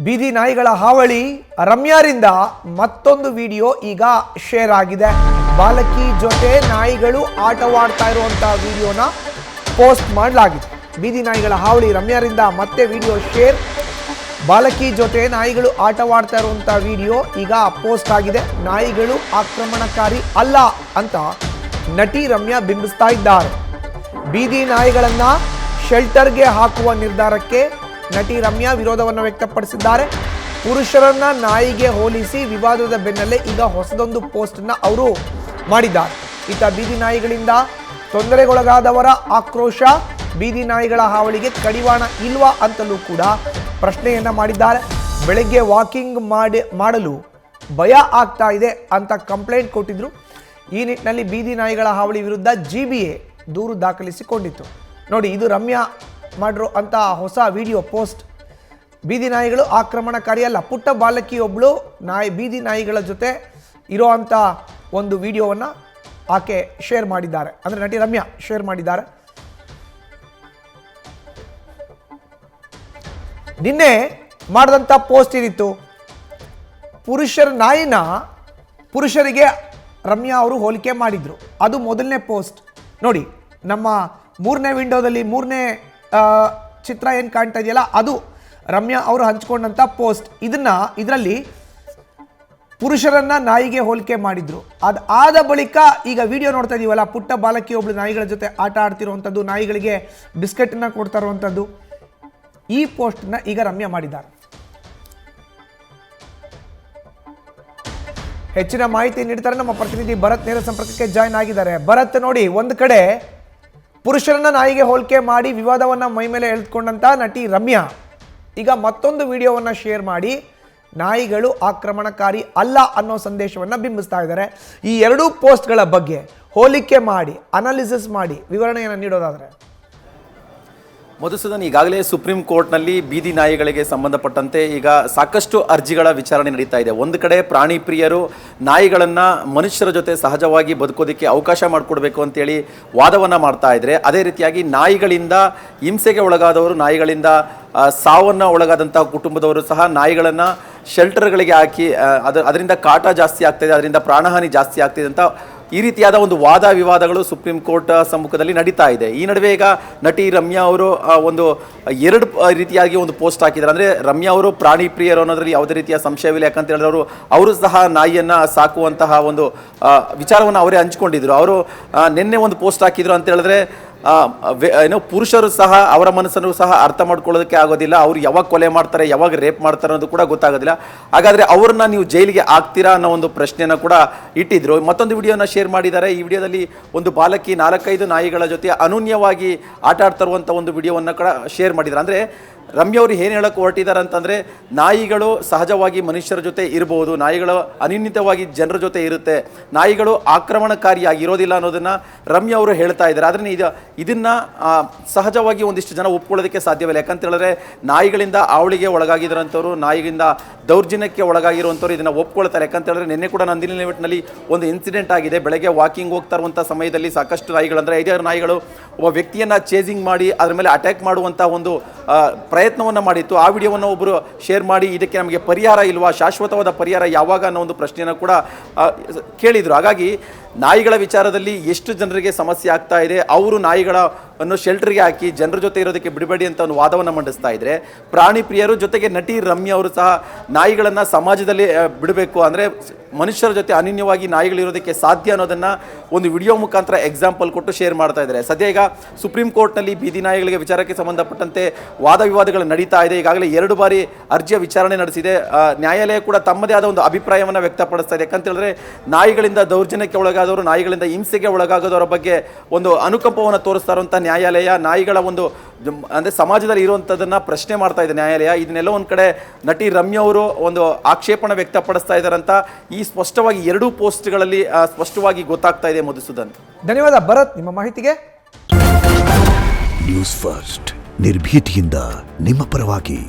ಬೀದಿ ನಾಯಿಗಳ ಹಾವಳಿ ರಮ್ಯಾರಿಂದ ಮತ್ತೊಂದು ವಿಡಿಯೋ ಈಗ ಶೇರ್ ಆಗಿದೆ. ಬಾಲಕಿ ಜೊತೆ ನಾಯಿಗಳು ಆಟವಾಡ್ತಾ ಇರುವಂತಹ ವಿಡಿಯೋನ ಪೋಸ್ಟ್ ಮಾಡಲಾಗಿದೆ. ಬೀದಿ ನಾಯಿಗಳ ಹಾವಳಿ ರಮ್ಯಾರಿಂದ ಮತ್ತೆ ವಿಡಿಯೋ ಶೇರ್. ಬಾಲಕಿ ಜೊತೆ ನಾಯಿಗಳು ಆಟವಾಡ್ತಾ ಇರುವಂತಹ ವಿಡಿಯೋ ಈಗ ಪೋಸ್ಟ್ ಆಗಿದೆ. ನಾಯಿಗಳು ಆಕ್ರಮಣಕಾರಿ ಅಲ್ಲ ಅಂತ ನಟಿ ರಮ್ಯಾ ಬಿಂಬಿಸ್ತಾ ಇದ್ದಾರೆ. ಬೀದಿ ನಾಯಿಗಳನ್ನ ಶೆಲ್ಟರ್ಗೆ ಹಾಕುವ ನಿರ್ಧಾರಕ್ಕೆ ನಟಿ ರಮ್ಯಾ ವಿರೋಧವನ್ನು ವ್ಯಕ್ತಪಡಿಸಿದ್ದಾರೆ. ಪುರುಷರನ್ನ ನಾಯಿಗೆ ಹೋಲಿಸಿ ವಿವಾದದ ಬೆನ್ನಲ್ಲೇ ಈಗ ಹೊಸದೊಂದು ಪೋಸ್ಟ್ ಅನ್ನ ಅವರು ಮಾಡಿದ್ದಾರೆ. ಇತ್ತ ಬೀದಿ ನಾಯಿಗಳಿಂದ ತೊಂದರೆಗೊಳಗಾದವರ ಆಕ್ರೋಶ, ಬೀದಿ ನಾಯಿಗಳ ಹಾವಳಿಗೆ ಕಡಿವಾಣ ಇಲ್ವಾ ಅಂತಲೂ ಕೂಡ ಪ್ರಶ್ನೆಯನ್ನ ಮಾಡಿದ್ದಾರೆ. ಬೆಳಗ್ಗೆ ವಾಕಿಂಗ್ ಮಾಡಲು ಭಯ ಆಗ್ತಾ ಇದೆ ಅಂತ ಕಂಪ್ಲೇಂಟ್ ಕೊಟ್ಟಿದ್ರು. ಈ ನಿಟ್ಟಿನಲ್ಲಿ ಬೀದಿ ನಾಯಿಗಳ ಹಾವಳಿ ವಿರುದ್ಧ GBA ದೂರು ದಾಖಲಿಸಿಕೊಂಡಿತ್ತು. ನೋಡಿ, ಇದು ರಮ್ಯಾ ಮಾಡಿರೋ ಅಂತ ಹೊಸ ವಿಡಿಯೋ ಪೋಸ್ಟ್. ಬೀದಿ ನಾಯಿಗಳು ಆಕ್ರಮಣಕಾರಿ ಅಲ್ಲ. ಪುಟ್ಟ ಬಾಲಕಿಯೊಬ್ಬಳು ಬೀದಿ ನಾಯಿಗಳ ಜೊತೆ ಇರೋ ಅಂಥ ಒಂದು ವಿಡಿಯೋವನ್ನು ಆಕೆ ಶೇರ್ ಮಾಡಿದ್ದಾರೆ. ಅಂದರೆ ನಟಿ ರಮ್ಯಾ ಶೇರ್ ಮಾಡಿದ್ದಾರೆ. ನಿನ್ನೆ ಮಾಡಿದಂಥ ಪೋಸ್ಟ್ ಏನಿತ್ತು, ಪುರುಷರ ನಾಯಿನ ಪುರುಷರಿಗೆ ರಮ್ಯಾ ಅವರು ಹೋಲಿಕೆ ಮಾಡಿದ್ರು. ಅದು ಮೊದಲನೇ ಪೋಸ್ಟ್. ನೋಡಿ, ನಮ್ಮ ಮೂರನೇ ವಿಂಡೋದಲ್ಲಿ ಮೂರನೇ ಚಿತ್ರ ಏನು ಕಾಣ್ತಾ ಇದೆಯಲ್ಲ, ಅದು ರಮ್ಯಾ ಅವರು ಹಂಚ್ಕೊಂಡಂಥ ಪೋಸ್ಟ್. ಇದರಲ್ಲಿ ಪುರುಷರನ್ನ ನಾಯಿಗೆ ಹೋಲಿಕೆ ಮಾಡಿದ್ರು. ಆದ ಬಳಿಕ ಈಗ ವಿಡಿಯೋ ನೋಡ್ತಾ ಇದೀವಲ್ಲ, ಪುಟ್ಟ ಬಾಲಕಿಯೊಬ್ಳು ನಾಯಿಗಳ ಜೊತೆ ಆಟ ಆಡ್ತಿರುವಂಥದ್ದು, ನಾಯಿಗಳಿಗೆ ಬಿಸ್ಕೆಟನ್ನು ಕೊಡ್ತಾ ಇರುವಂಥದ್ದು, ಈ ಪೋಸ್ಟ್ನ ಈಗ ರಮ್ಯಾ ಮಾಡಿದ್ದಾರೆ. ಹೆಚ್ಚಿನ ಮಾಹಿತಿ ನೀಡ್ತಾರೆ ನಮ್ಮ ಪ್ರತಿನಿಧಿ ಭರತ್. ನೇರ ಸಂಪರ್ಕಕ್ಕೆ ಜಾಯ್ನ್ ಆಗಿದ್ದಾರೆ. ಭರತ್, ನೋಡಿ, ಒಂದು ಕಡೆ ಪುರುಷರನ್ನ ನಾಯಿಗೆ ಹೋಲಿಕೆ ಮಾಡಿ ವಿವಾದವನ್ನು ಮೈ ಮೇಲೆ ಎಳೆದುಕೊಂಡಂತ ನಟಿ ರಮ್ಯಾ ಈಗ ಮತ್ತೊಂದು ವಿಡಿಯೋವನ್ನು ಶೇರ್ ಮಾಡಿ ನಾಯಿಗಳು ಆಕ್ರಮಣಕಾರಿ ಅಲ್ಲ ಅನ್ನೋ ಸಂದೇಶವನ್ನು ಬಿಂಬಿಸ್ತಾ ಇದ್ದಾರೆ. ಈ ಎರಡೂ ಪೋಸ್ಟ್ಗಳ ಬಗ್ಗೆ ಹೋಲಿಕೆ ಮಾಡಿ ಅನಾಲಿಸಿಸ್ ಮಾಡಿ ವಿವರಣೆಯನ್ನು ನೀಡೋದಾದರೆ? ಮಧುಸೂದನ್, ಈಗಾಗಲೇ ಸುಪ್ರೀಂ ಕೋರ್ಟ್ನಲ್ಲಿ ಬೀದಿ ನಾಯಿಗಳಿಗೆ ಸಂಬಂಧಪಟ್ಟಂತೆ ಈಗ ಸಾಕಷ್ಟು ಅರ್ಜಿಗಳ ವಿಚಾರಣೆ ನಡೀತಾ ಇದೆ. ಒಂದು ಕಡೆ ಪ್ರಾಣಿ ಪ್ರಿಯರು ನಾಯಿಗಳನ್ನು ಮನುಷ್ಯರ ಜೊತೆ ಸಹಜವಾಗಿ ಬದುಕೋದಕ್ಕೆ ಅವಕಾಶ ಮಾಡಿಕೊಡ್ಬೇಕು ಅಂತೇಳಿ ವಾದವನ್ನು ಮಾಡ್ತಾ ಇದ್ದಾರೆ. ಅದೇ ರೀತಿಯಾಗಿ ನಾಯಿಗಳಿಂದ ಹಿಂಸೆಗೆ ಒಳಗಾದವರು, ನಾಯಿಗಳಿಂದ ಸಾವನ್ನು ಒಳಗಾದಂತಹ ಕುಟುಂಬದವರು ಸಹ ನಾಯಿಗಳನ್ನು ಶೆಲ್ಟರ್ಗಳಿಗೆ ಹಾಕಿ ಅದರಿಂದ ಕಾಟ ಜಾಸ್ತಿ ಆಗ್ತಾಯಿದೆ, ಅದರಿಂದ ಪ್ರಾಣಹಾನಿ ಜಾಸ್ತಿ ಆಗ್ತಿದೆ ಅಂತ ಈ ರೀತಿಯಾದ ಒಂದು ವಾದ ವಿವಾದಗಳು ಸುಪ್ರೀಂ ಕೋರ್ಟ್ ಸಮ್ಮುಖದಲ್ಲಿ ನಡೀತಾ ಇದೆ. ಈ ನಡುವೆ ಈಗ ನಟಿ ರಮ್ಯಾ ಅವರು ಎರಡು ರೀತಿಯಾಗಿ ಒಂದು ಪೋಸ್ಟ್ ಹಾಕಿದ್ದಾರೆ. ಅಂದರೆ ರಮ್ಯಾ ಅವರು ಪ್ರಾಣಿ ಪ್ರಿಯರು ಅನ್ನೋದ್ರಲ್ಲಿ ಯಾವುದೇ ರೀತಿಯ ಸಂಶಯವಿಲ್ಲ. ಯಾಕಂತ ಹೇಳಿದ್ರೆ ಅವರು ಸಹ ನಾಯಿಯನ್ನು ಸಾಕುವಂತಹ ಒಂದು ವಿಚಾರವನ್ನು ಅವರೇ ಹಂಚ್ಕೊಂಡಿದ್ರು. ಅವರು ನಿನ್ನೆ ಒಂದು ಪೋಸ್ಟ್ ಹಾಕಿದ್ರು ಅಂತ ಹೇಳಿದ್ರೆ, ಪುರುಷರು ಸಹ ಅವರ ಮನಸ್ಸನ್ನು ಸಹ ಅರ್ಥ ಮಾಡ್ಕೊಳ್ಳೋದಕ್ಕೆ ಆಗೋದಿಲ್ಲ. ಅವ್ರು ಯಾವಾಗ ಕೊಲೆ ಮಾಡ್ತಾರೆ, ಯಾವಾಗ ರೇಪ್ ಮಾಡ್ತಾರೆ ಅನ್ನೋದು ಕೂಡ ಗೊತ್ತಾಗೋದಿಲ್ಲ. ಹಾಗಾದರೆ ಅವ್ರನ್ನ ನೀವು ಜೈಲಿಗೆ ಹಾಕ್ತೀರಾ ಅನ್ನೋ ಒಂದು ಪ್ರಶ್ನೆಯನ್ನು ಕೂಡ ಇಟ್ಟಿದ್ರು. ಮತ್ತೊಂದು ವಿಡಿಯೋನ ಶೇರ್ ಮಾಡಿದ್ದಾರೆ. ಈ ವಿಡಿಯೋದಲ್ಲಿ ಒಂದು ಬಾಲಕಿ 4-5 ನಾಯಿಗಳ ಜೊತೆ ಅನೂನ್ಯವಾಗಿ ಆಟ ಆಡ್ತಾ ಇರುವಂಥ ಒಂದು ವಿಡಿಯೋವನ್ನು ಕೂಡ ಶೇರ್ ಮಾಡಿದ್ದಾರೆ. ಅಂದರೆ ರಮ್ಯಾ ಅವರು ಏನು ಹೇಳಕ್ಕೆ ಹೊರಟಿದ್ದಾರೆ ಅಂತಂದರೆ, ನಾಯಿಗಳು ಸಹಜವಾಗಿ ಮನುಷ್ಯರ ಜೊತೆ ಇರಬಹುದು, ನಾಯಿಗಳು ಅನಿಯಮಿತವಾಗಿ ಜನರ ಜೊತೆ ಇರುತ್ತೆ, ನಾಯಿಗಳು ಆಕ್ರಮಣಕಾರಿಯಾಗಿ ಇರೋದಿಲ್ಲ ಅನ್ನೋದನ್ನು ರಮ್ಯಾ ಅವರು ಹೇಳ್ತಾ ಇದ್ದಾರೆ. ಆದರೆ ಇದನ್ನು ಸಹಜವಾಗಿ ಒಂದಿಷ್ಟು ಜನ ಒಪ್ಕೊಳ್ಳೋದಕ್ಕೆ ಸಾಧ್ಯವಿಲ್ಲ. ಯಾಕಂತ ಹೇಳಿದ್ರೆ ನಾಯಿಗಳಿಂದ ಅವಳಿಗೆ ಒಳಗಾಗಿರೋಂಥವ್ರು, ನಾಯಿಗಳಿಂದ ದೌರ್ಜನ್ಯಕ್ಕೆ ಒಳಗಾಗಿರುವಂಥವ್ರು ಇದನ್ನು ಒಪ್ಕೊಳ್ತಾರೆ. ಯಾಕಂತ ಹೇಳಿದ್ರೆ ನಿನ್ನೆ ಕೂಡ ನಂದಿನಿ ಲಿಮಿಟ್ನಲ್ಲಿ ಒಂದು ಇನ್ಸಿಡೆಂಟ್ ಆಗಿದೆ. ಬೆಳಗ್ಗೆ ವಾಕಿಂಗ್ ಹೋಗ್ತಾ ಇರುವಂಥ ಸಮಯದಲ್ಲಿ ಸಾಕಷ್ಟು ನಾಯಿಗಳು, ಅಂದರೆ 5-6 ನಾಯಿಗಳು ಒಬ್ಬ ವ್ಯಕ್ತಿಯನ್ನು ಚೇಸಿಂಗ್ ಮಾಡಿ ಅದರ ಮೇಲೆ ಅಟ್ಯಾಕ್ ಮಾಡುವಂಥ ಒಂದು ಪ್ರಯತ್ನವನ್ನು ಮಾಡಿತ್ತು. ಆ ವಿಡಿಯೋವನ್ನು ಒಬ್ಬರು ಶೇರ್ ಮಾಡಿ ಇದಕ್ಕೆ ನಮಗೆ ಪರಿಹಾರ ಇಲ್ವಾ, ಶಾಶ್ವತವಾದ ಪರಿಹಾರ ಯಾವಾಗ ಅನ್ನೋ ಒಂದು ಪ್ರಶ್ನೆಯನ್ನು ಕೂಡ ಕೇಳಿದರು. ಹಾಗಾಗಿ ನಾಯಿಗಳ ವಿಚಾರದಲ್ಲಿ ಎಷ್ಟು ಜನರಿಗೆ ಸಮಸ್ಯೆ ಆಗ್ತಾ ಇದೆ, ಅವರು ನಾಯಿಗಳನ್ನು ಶೆಲ್ಟರ್ಗೆ ಹಾಕಿ ಜನರ ಜೊತೆ ಇರೋದಕ್ಕೆ ಬಿಡಬೇಡಿ ಅಂತ ಒಂದು ವಾದವನ್ನು ಮಂಡಿಸ್ತಾ ಇದ್ದಾರೆ ಪ್ರಾಣಿ ಪ್ರಿಯರು. ಜೊತೆಗೆ ನಟಿ ರಮ್ಯಾ ಅವರು ಸಹ ನಾಯಿಗಳನ್ನು ಸಮಾಜದಲ್ಲಿ ಬಿಡಬೇಕು, ಅಂದರೆ ಮನುಷ್ಯರ ಜೊತೆ ಅನನ್ಯವಾಗಿ ನಾಯಿಗಳಿರೋದಕ್ಕೆ ಸಾಧ್ಯ ಅನ್ನೋದನ್ನು ಒಂದು ವಿಡಿಯೋ ಮುಖಾಂತರ ಎಕ್ಸಾಂಪಲ್ ಕೊಟ್ಟು ಶೇರ್ ಮಾಡ್ತಾ ಇದ್ದಾರೆ. ಸದ್ಯ ಈಗ ಸುಪ್ರೀಂ ಕೋರ್ಟ್ನಲ್ಲಿ ಬೀದಿ ನಾಯಿಗಳಿಗೆ ವಿಚಾರಕ್ಕೆ ಸಂಬಂಧಪಟ್ಟಂತೆ ವಾದ ವಿವಾದಗಳು ನಡೀತಾ ಇದೆ. ಈಗಾಗಲೇ 2 ಬಾರಿ ಅರ್ಜಿಯ ವಿಚಾರಣೆ ನಡೆಸಿದೆ. ನ್ಯಾಯಾಲಯ ಕೂಡ ತಮ್ಮದೇ ಆದ ಒಂದು ಅಭಿಪ್ರಾಯವನ್ನು ವ್ಯಕ್ತಪಡಿಸ್ತಾ ಇದೆ. ಯಾಕಂತ ಹೇಳಿದ್ರೆ ನಾಯಿಗಳಿಂದ ದೌರ್ಜನ್ಯಕ್ಕೆ ಒಳಗಾದವರು, ನಾಯಿಗಳಿಂದ ಹಿಂಸೆಗೆ ಒಳಗಾಗೋದವರ ಬಗ್ಗೆ ಒಂದು ಅನುಕಂಪವನ್ನು ತೋರಿಸ್ತಾ ಇರುವಂಥ ನ್ಯಾಯಾಲಯ ನಾಯಿಗಳ ಒಂದು ಅಂದರೆ ಸಮಾಜದಲ್ಲಿ ಇರುವಂಥದ್ದನ್ನು ಪ್ರಶ್ನೆ ಮಾಡ್ತಾ ಇದೆ ನ್ಯಾಯಾಲಯ. ಇದನ್ನೆಲ್ಲ ಒಂದು ಕಡೆ ನಟಿ ರಮ್ಯಾ ಅವರು ಒಂದು ಆಕ್ಷೇಪಣೆ ವ್ಯಕ್ತಪಡಿಸ್ತಾ ಇದ್ದಾರಂತ ಈ ಸ್ಪಷ್ಟವಾಗಿ 2 ಪೋಸ್ಟ್ಗಳಲ್ಲಿ ಸ್ಪಷ್ಟವಾಗಿ ಗೊತ್ತಾಗ್ತಾ ಇದೆ. ಮಧುಸೂದನ್, ಧನ್ಯವಾದ ಭರತ್ ನಿಮ್ಮ ಮಾಹಿತಿಗೆ. ನ್ಯೂಸ್ ಫಸ್ಟ್ ನಿರ್ಭೀತಿಯಿಂದ ನಿಮ್ಮ ಪರವಾಗಿ.